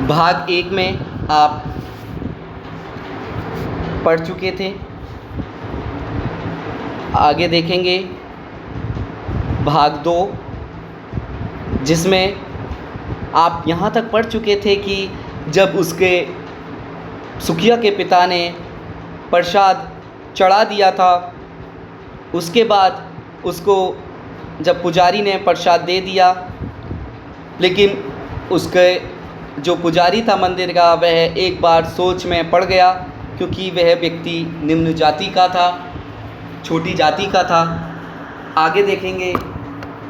भाग 1 में आप पढ़ चुके थे। आगे देखेंगे भाग 2, जिसमें आप यहाँ तक पढ़ चुके थे कि जब उसके सुखिया के पिता ने प्रसाद चढ़ा दिया था, उसके बाद उसको जब पुजारी ने प्रसाद दे दिया, लेकिन उसके जो पुजारी था मंदिर का, वह एक बार सोच में पड़ गया, क्योंकि वह व्यक्ति निम्न जाति का था, छोटी जाति का था। आगे देखेंगे,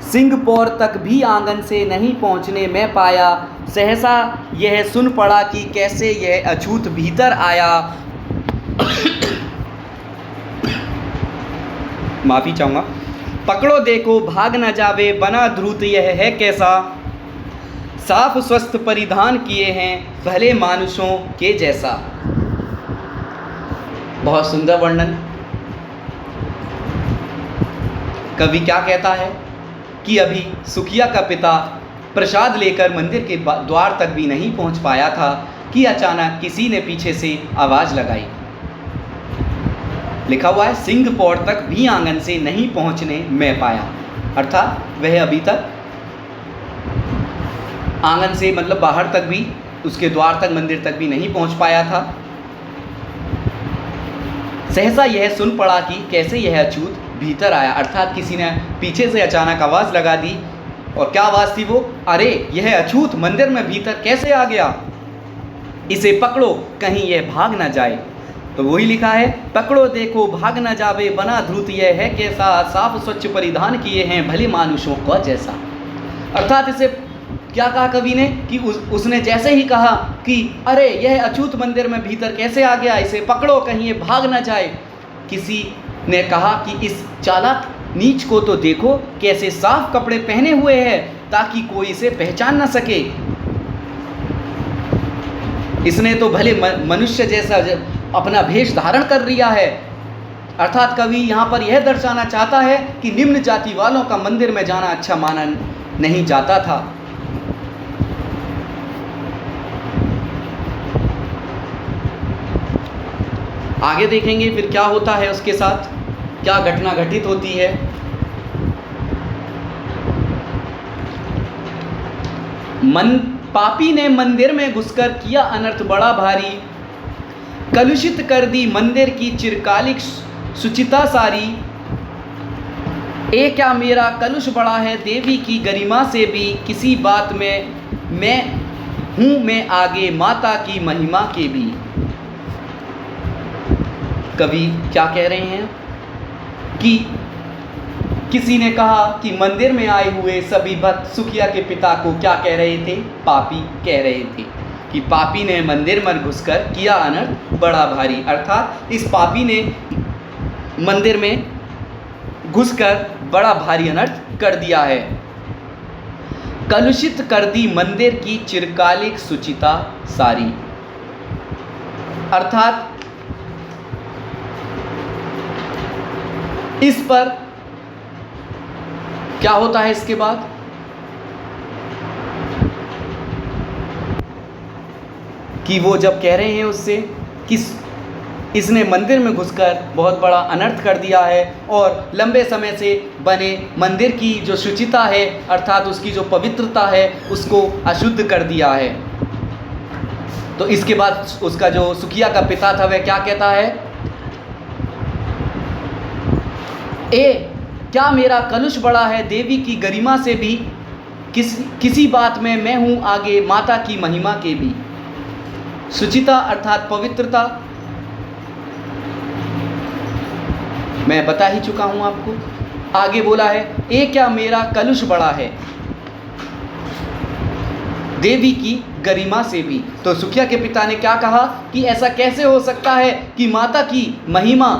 सिंहपौर तक भी आंगन से नहीं पहुँचने में पाया, सहसा यह सुन पड़ा कि कैसे यह अछूत भीतर आया। माफ़ी चाहूँगा। पकड़ो देखो भाग न जावे, बना धूर्त यह है कैसा, साफ स्वस्थ परिधान किए हैं भले मानुषों के जैसा। बहुत सुंदर वर्णन। कवि क्या कहता है कि अभी सुखिया का पिता प्रसाद लेकर मंदिर के द्वार तक भी नहीं पहुंच पाया था कि अचानक किसी ने पीछे से आवाज़ लगाई। लिखा हुआ है, सिंहपौर तक भी आंगन से नहीं पहुंचने में पाया, अर्थात वह अभी तक आंगन से मतलब बाहर तक भी, उसके द्वार तक, मंदिर तक भी नहीं पहुंच पाया था। सहसा यह सुन पड़ा कि कैसे यह अछूत भीतर आया, अर्थात किसी ने पीछे से अचानक आवाज़ लगा दी। और क्या आवाज़ थी वो? अरे यह अछूत मंदिर में भीतर कैसे आ गया, इसे पकड़ो कहीं यह भाग ना जाए। तो वही लिखा है, पकड़ो देखो भाग न जावे, बना धूर्त यह है कैसा, साफ स्वच्छ परिधान किए हैं भले मानुषों को जैसा। अर्थात इसे क्या कहा कवि ने कि उसने जैसे ही कहा कि अरे यह अछूत मंदिर में भीतर कैसे आ गया, इसे पकड़ो कहीं ये भाग न जाए, किसी ने कहा कि इस चालाक नीच को तो देखो कैसे साफ कपड़े पहने हुए है ताकि कोई इसे पहचान न सके। इसने तो भले मनुष्य जैसा अपना भेष धारण कर लिया है। अर्थात कवि यहाँ पर यह दर्शाना चाहता है कि निम्न जाति वालों का मंदिर में जाना अच्छा माना नहीं जाता था। आगे देखेंगे फिर क्या होता है उसके साथ, क्या घटना घटित होती है। पापी ने मंदिर में घुसकर किया अनर्थ बड़ा भारी, कलुषित कर दी मंदिर की चिरकालिक शुचिता सारी। ए क्या मेरा कलुष बड़ा है देवी की गरिमा से भी, किसी बात में मैं हूँ मैं आगे माता की महिमा के भी। कवि क्या कह रहे हैं कि किसी ने कहा कि मंदिर में आए हुए सभी भक्त सुखिया के पिता को क्या कह रहे थे? पापी कह रहे थे कि पापी ने मंदिर में घुसकर किया अनर्थ बड़ा भारी, अर्थात इस पापी ने मंदिर में घुसकर बड़ा भारी अनर्थ कर दिया है। कलुषित कर दी मंदिर की चिरकालिक शुचिता सारी, अर्थात इस पर क्या होता है इसके बाद कि वो जब कह रहे हैं उससे कि इसने मंदिर में घुसकर बहुत बड़ा अनर्थ कर दिया है और लंबे समय से बने मंदिर की जो शुचिता है, अर्थात उसकी जो पवित्रता है, उसको अशुद्ध कर दिया है। तो इसके बाद उसका जो सुखिया का पिता था वह क्या कहता है? ए क्या मेरा कलुष बड़ा है देवी की गरिमा से भी, किसी बात में मैं हूँ आगे माता की महिमा के भी। शुचिता अर्थात पवित्रता मैं बता ही चुका हूँ आपको। आगे बोला है, ए क्या मेरा कलुष बड़ा है देवी की गरिमा से भी। तो सुखिया के पिता ने क्या कहा कि ऐसा कैसे हो सकता है कि माता की महिमा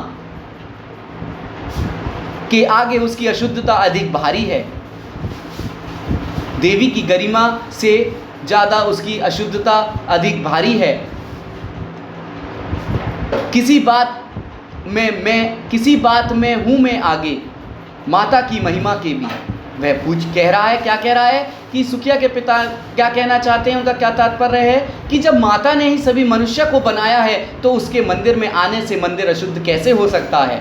के आगे उसकी अशुद्धता अधिक भारी है, देवी की गरिमा से ज़्यादा उसकी अशुद्धता अधिक भारी है। किसी बात में हूँ मैं आगे माता की महिमा के भी। वह कह रहा है, क्या कह रहा है कि सुखिया के पिता क्या कहना चाहते हैं, उनका क्या तात्पर्य है कि जब माता ने ही सभी मनुष्य को बनाया है तो उसके मंदिर में आने से मंदिर अशुद्ध कैसे हो सकता है।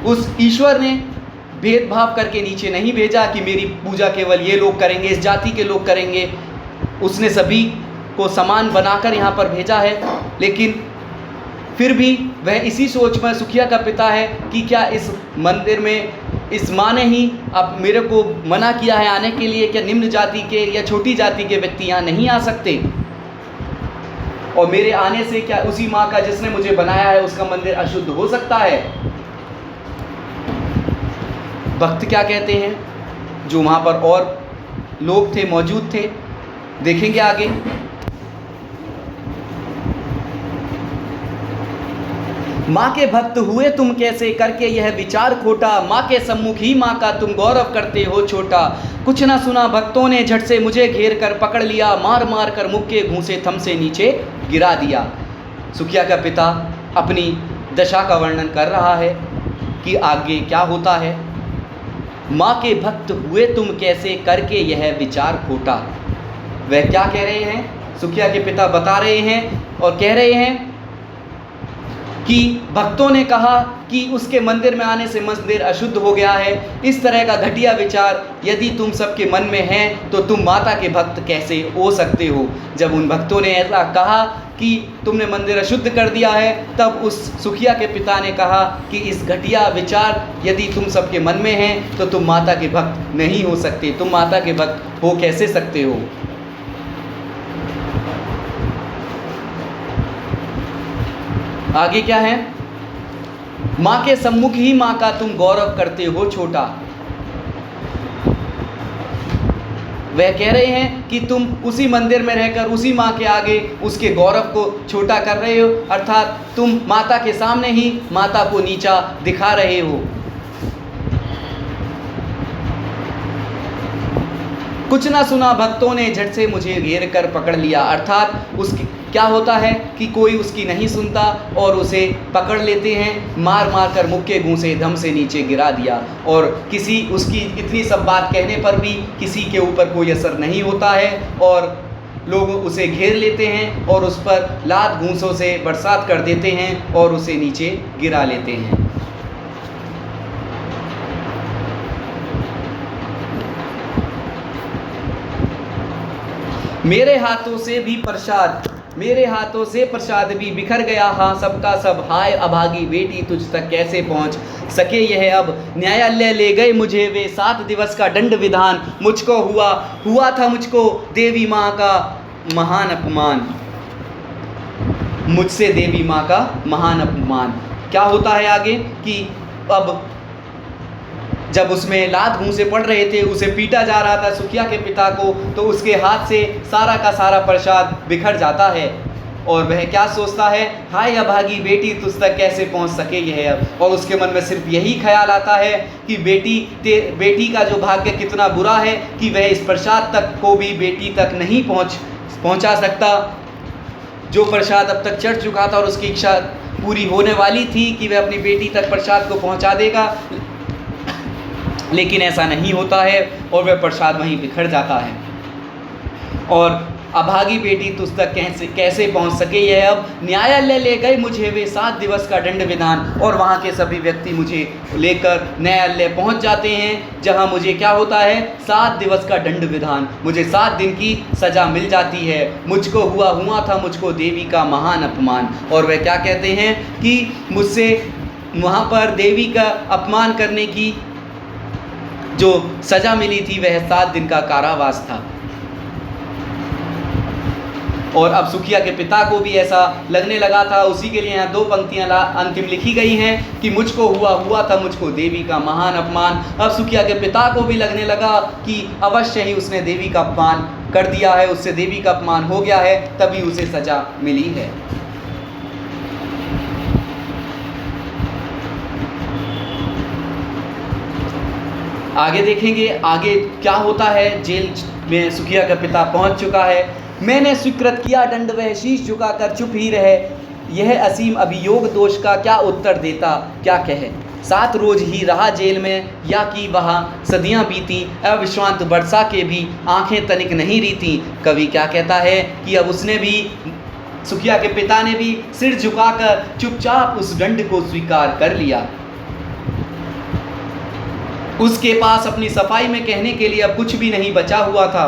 उस ईश्वर ने भेदभाव करके नीचे नहीं भेजा कि मेरी पूजा केवल ये लोग करेंगे, इस जाति के लोग करेंगे। उसने सभी को समान बनाकर यहाँ पर भेजा है। लेकिन फिर भी वह इसी सोच में सुखिया का पिता है कि क्या इस मंदिर में इस माँ ने ही अब मेरे को मना किया है आने के लिए, क्या निम्न जाति के या छोटी जाति के व्यक्ति यहाँ नहीं आ सकते, और मेरे आने से क्या उसी माँ का जिसने मुझे बनाया है उसका मंदिर अशुद्ध हो सकता है। भक्त क्या कहते हैं, जो वहाँ पर और लोग थे, मौजूद थे, देखेंगे आगे। माँ के भक्त हुए तुम कैसे करके यह विचार खोटा, माँ के सम्मुख ही माँ का तुम गौरव करते हो छोटा। कुछ ना सुना भक्तों ने झट से मुझे घेर कर पकड़ लिया, मार मार कर मुख के घूंसे थम से नीचे गिरा दिया। सुखिया का पिता अपनी दशा का वर्णन कर रहा है कि आगे क्या होता है। माँ के भक्त हुए तुम कैसे करके यह विचार खोटा। वह क्या कह रहे हैं, सुखिया के पिता बता रहे हैं और कह रहे हैं कि भक्तों ने कहा कि उसके मंदिर में आने से मंदिर अशुद्ध हो गया है। इस तरह का घटिया विचार यदि तुम सबके मन में है तो तुम माता के भक्त कैसे हो सकते हो। जब उन भक्तों ने ऐसा कहा कि तुमने मंदिर अशुद्ध कर दिया है, तब उस सुखिया के पिता ने कहा कि इस घटिया विचार यदि तुम सबके मन में है तो तुम माता के भक्त नहीं हो सकते, तुम माता के भक्त हो कैसे सकते हो। आगे क्या है, माँ के सम्मुख ही माँ का तुम गौरव करते हो छोटा। वह कह रहे हैं कि तुम उसी मंदिर में रहकर उसी माँ के आगे उसके गौरव को छोटा कर रहे हो, अर्थात तुम माता के सामने ही माता को नीचा दिखा रहे हो। कुछ ना सुना भक्तों ने झट से मुझे घेर कर पकड़ लिया, अर्थात उसकी क्या होता है कि कोई उसकी नहीं सुनता और उसे पकड़ लेते हैं, मार मार कर मुक्के घूंसे धम से नीचे गिरा दिया। और किसी उसकी इतनी सब बात कहने पर भी किसी के ऊपर कोई असर नहीं होता है और लोग उसे घेर लेते हैं और उस पर लात घूंसों से बरसात कर देते हैं और उसे नीचे गिरा लेते हैं। मेरे हाथों से प्रसाद भी बिखर गया, हाँ सबका सब, हाय अभागी बेटी तुझ तक कैसे पहुँच सके यह अब। न्यायालय ले गए मुझे वे 7 दिवस का दंड विधान, मुझको हुआ था मुझको देवी माँ का महान अपमान, मुझसे देवी माँ का महान अपमान। क्या होता है आगे कि अब जब उसमें लात घूंसे पड़ रहे थे, उसे पीटा जा रहा था सुखिया के पिता को, तो उसके हाथ से सारा का सारा प्रसाद बिखर जाता है और वह क्या सोचता है, हाय अभागी बेटी तुझ तक कैसे पहुंच सके यह अब। और उसके मन में सिर्फ यही ख्याल आता है कि बेटी का जो भाग्य कितना बुरा है कि वह इस प्रसाद तक को भी बेटी तक नहीं पहुंचा सकता। जो प्रसाद अब तक चढ़ चुका था और उसकी इच्छा पूरी होने वाली थी कि वह अपनी बेटी तक प्रसाद को पहुंचा देगा, लेकिन ऐसा नहीं होता है और वह प्रसाद वहीं बिखर जाता है। और अभागी बेटी तुझ तक कैसे पहुंच सके यह अब। न्यायालय ले गए मुझे वे 7 दिवस का दंड विधान, और वहाँ के सभी व्यक्ति मुझे लेकर न्यायालय पहुंच जाते हैं, जहाँ मुझे क्या होता है, 7 दिवस का दंड विधान, मुझे 7 दिन की सज़ा मिल जाती है। मुझको हुआ था मुझको देवी का महान अपमान। और वह क्या कहते हैं कि मुझसे वहाँ पर देवी का अपमान करने की जो सज़ा मिली थी वह 7 दिन का कारावास था। और अब सुखिया के पिता को भी ऐसा लगने लगा था। उसी के लिए यहाँ 2 पंक्तियाँ अंतिम लिखी गई हैं कि मुझको हुआ था मुझको देवी का महान अपमान। अब सुखिया के पिता को भी लगने लगा कि अवश्य ही उसने देवी का अपमान कर दिया है, उससे देवी का अपमान हो गया है, तभी उसे सज़ा मिली है। आगे देखेंगे आगे क्या होता है। जेल में सुखिया का पिता पहुंच चुका है। मैंने स्वीकृत किया दंड, वह शीश झुकाकर चुप ही रहे, यह असीम अभियोग दोष का क्या उत्तर देता क्या कहे। 7 रोज ही रहा जेल में, या कि वहाँ सदियाँ बीती, अविश्रांत वर्षा के भी आंखें तनिक नहीं रीती। कवि क्या कहता है कि अब उसने भी, सुखिया के पिता ने भी सिर झुकाकर चुपचाप उस दंड को स्वीकार कर लिया। उसके पास अपनी सफाई में कहने के लिए अब कुछ भी नहीं बचा हुआ था,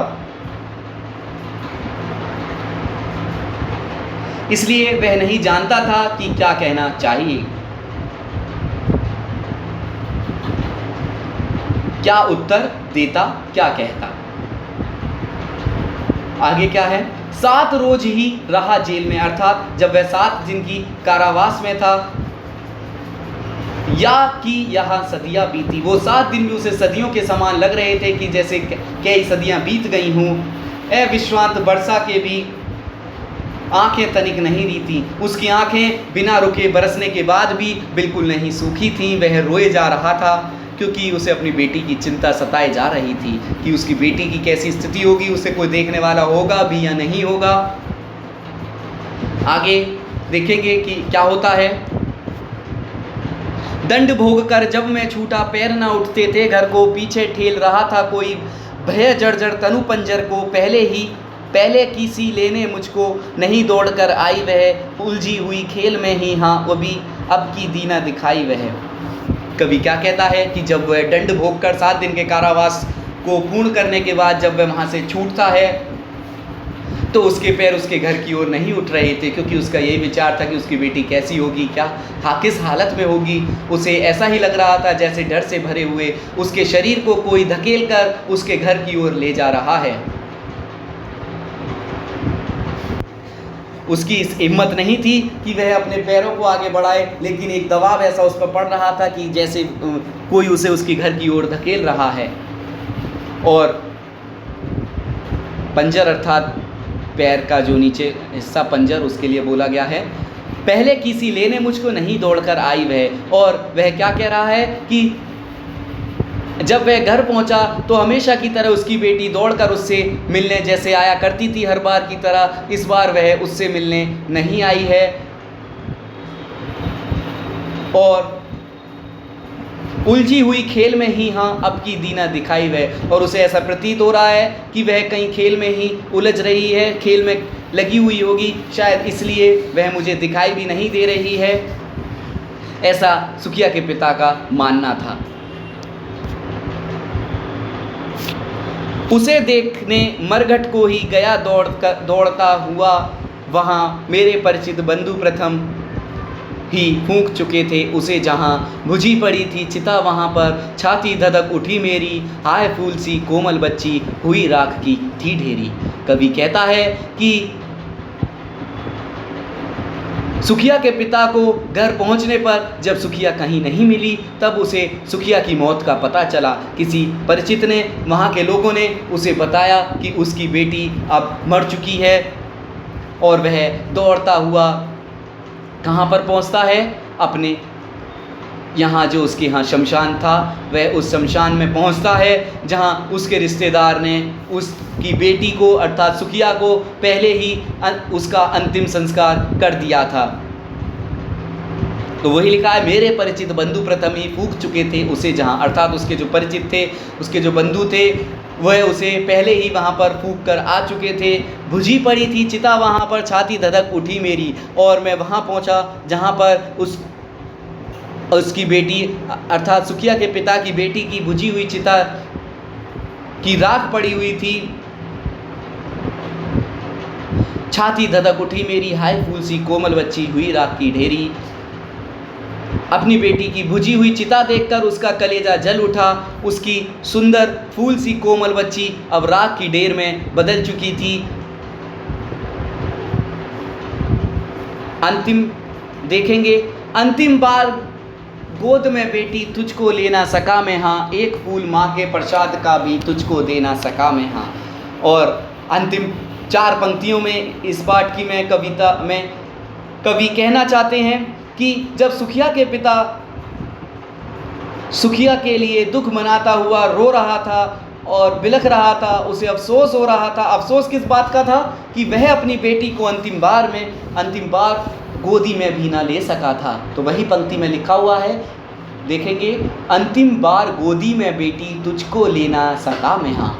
इसलिए वह नहीं जानता था कि क्या कहना चाहिए, क्या उत्तर देता, क्या कहता। आगे क्या है, 7 रोज ही रहा जेल में, अर्थात जब वह 7 दिन की कारावास में था, या कि यहाँ सदियाँ बीती। वो 7 दिन भी उसे सदियों के समान लग रहे थे कि जैसे कई सदियाँ बीत गई हूँ। अविश्रांत वर्षा के भी आंखें तनिक नहीं रीती। उसकी आंखें बिना रुके बरसने के बाद भी बिल्कुल नहीं सूखी थीं। वह रोए जा रहा था क्योंकि उसे अपनी बेटी की चिंता सताए जा रही थी कि उसकी बेटी की कैसी स्थिति होगी, उसे कोई देखने वाला होगा भी या नहीं होगा। आगे देखेंगे कि क्या होता है। दंड भोग कर जब मैं छूटा, पैर न उठते थे घर को, पीछे ठेल रहा था कोई, भय जर्जर तनु पंजर को, पहले किसी लेने मुझको, नहीं दौड़कर आई वह, उलझी हुई खेल में ही हाँ वो भी, अब की दीना दिखाई वह। कवि क्या कहता है कि जब वह दंड भोग कर 7 दिन के कारावास को पूर्ण करने के बाद जब वह वहाँ से छूटता है तो उसके पैर उसके घर की ओर नहीं उठ रहे थे, क्योंकि उसका यही विचार था कि उसकी बेटी कैसी होगी, क्या किस हालत में होगी। उसे ऐसा ही लग रहा था जैसे डर से भरे हुए उसके शरीर को कोई धकेल कर उसके घर की ओर ले जा रहा है। उसकी इस हिम्मत नहीं थी कि वह अपने पैरों को आगे बढ़ाए, लेकिन एक दबाव ऐसा उस पर पड़ रहा था कि जैसे कोई उसे उसके घर की ओर धकेल रहा है। और पंजर अर्थात पैर का जो नीचे हिस्सा पंजर, उसके लिए बोला गया है। पहले किसी लेने मुझको, नहीं दौड़कर आई वह। और वह क्या कह रहा है कि जब वह घर पहुंचा तो हमेशा की तरह उसकी बेटी दौड़कर उससे मिलने जैसे आया करती थी हर बार की तरह, इस बार वह उससे मिलने नहीं आई है। और उलझी हुई खेल में ही हाँ अब की दीना दिखाई वह। और उसे ऐसा प्रतीत हो रहा है कि वह कहीं खेल में ही उलझ रही है, खेल में लगी हुई होगी, शायद इसलिए वह मुझे दिखाई भी नहीं दे रही है, ऐसा सुखिया के पिता का मानना था। उसे देखने मरघट को ही गया दौड़ता हुआ, वहाँ मेरे परिचित बंधु प्रथम ही फूंक चुके थे उसे, जहाँ बुझी पड़ी थी चिता वहाँ पर छाती धधक उठी मेरी, हाय फूल सी कोमल बच्ची हुई राख की थी ढेरी। कवि कहता है कि सुखिया के पिता को घर पहुंचने पर जब सुखिया कहीं नहीं मिली, तब उसे सुखिया की मौत का पता चला। किसी परिचित ने, वहाँ के लोगों ने उसे बताया कि उसकी बेटी अब मर चुकी है। और वह दौड़ता हुआ कहाँ पर पहुँचता है, अपने यहाँ जो उसके यहाँ शमशान था, वह उस शमशान में पहुँचता है जहाँ उसके रिश्तेदार ने उसकी बेटी को अर्थात सुखिया को पहले ही उसका अंतिम संस्कार कर दिया था। तो वही लिखा है, मेरे परिचित बंधु प्रथम ही फूंक चुके थे उसे, जहाँ अर्थात उसके जो परिचित थे, उसके जो बंधु थे, वह उसे पहले ही वहाँ पर फूंक कर आ चुके थे। बुझी पड़ी थी चिता वहाँ पर छाती धधक उठी मेरी, और मैं वहाँ पहुँचा जहाँ पर उसकी बेटी अर्थात सुखिया के पिता की बेटी की बुझी हुई चिता की राख पड़ी हुई थी। छाती धधक उठी मेरी, हाय फूल सी कोमल बच्ची हुई राख की ढेरी। अपनी बेटी की बुझी हुई चिता देखकर उसका कलेजा जल उठा। उसकी सुंदर फूल सी कोमल बच्ची अब राख की ढेर में बदल चुकी थी। अंतिम देखेंगे, अंतिम बार गोद में बेटी तुझको लेना सका मैं हाँ, एक फूल माँ के प्रसाद का भी तुझको देना सका मैं हाँ। और अंतिम 4 पंक्तियों में इस पाठ की मैं कविता में कवि कहना चाहते हैं कि जब सुखिया के पिता सुखिया के लिए दुख मनाता हुआ रो रहा था और बिलख रहा था, उसे अफसोस हो रहा था। अफसोस किस बात का था कि वह अपनी बेटी को अंतिम बार गोदी में भी ना ले सका था। तो वही पंक्ति में लिखा हुआ है देखेंगे, अंतिम बार गोदी में बेटी तुझको लेना सका मैं हाँ,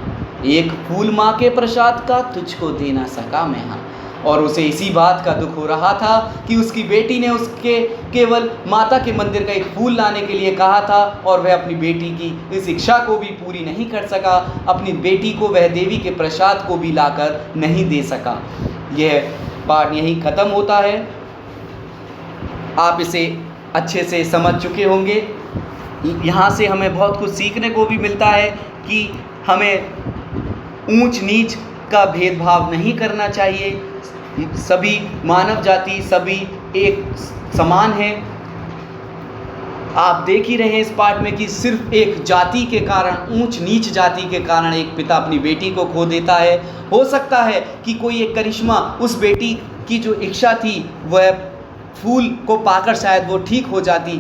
एक फूल माँ के प्रसाद का तुझको देना सका मैं हाँ। और उसे इसी बात का दुख हो रहा था कि उसकी बेटी ने उसके केवल माता के मंदिर का एक फूल लाने के लिए कहा था और वह अपनी बेटी की इस इच्छा को भी पूरी नहीं कर सका, अपनी बेटी को वह देवी के प्रसाद को भी लाकर नहीं दे सका। यह पाठ यहीं ख़त्म होता है। आप इसे अच्छे से समझ चुके होंगे। यहाँ से हमें बहुत कुछ सीखने को भी मिलता है कि हमें ऊंच नीच का भेदभाव नहीं करना चाहिए। सभी मानव जाति, सभी एक समान है। आप देख ही रहे हैं इस पाठ में कि सिर्फ एक जाति के कारण, ऊंच नीच जाति के कारण एक पिता अपनी बेटी को खो देता है। हो सकता है कि कोई एक करिश्मा उस बेटी की जो इच्छा थी वह फूल को पाकर शायद वो ठीक हो जाती।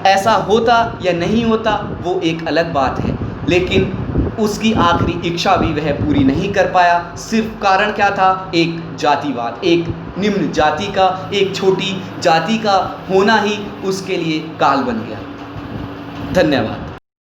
ऐसा होता या नहीं होता वो एक अलग बात है, लेकिन उसकी आखिरी इच्छा भी वह पूरी नहीं कर पाया। सिर्फ कारण क्या था? एक जातिवाद, एक निम्न जाति का, एक छोटी जाति का होना ही उसके लिए काल बन गया। धन्यवाद।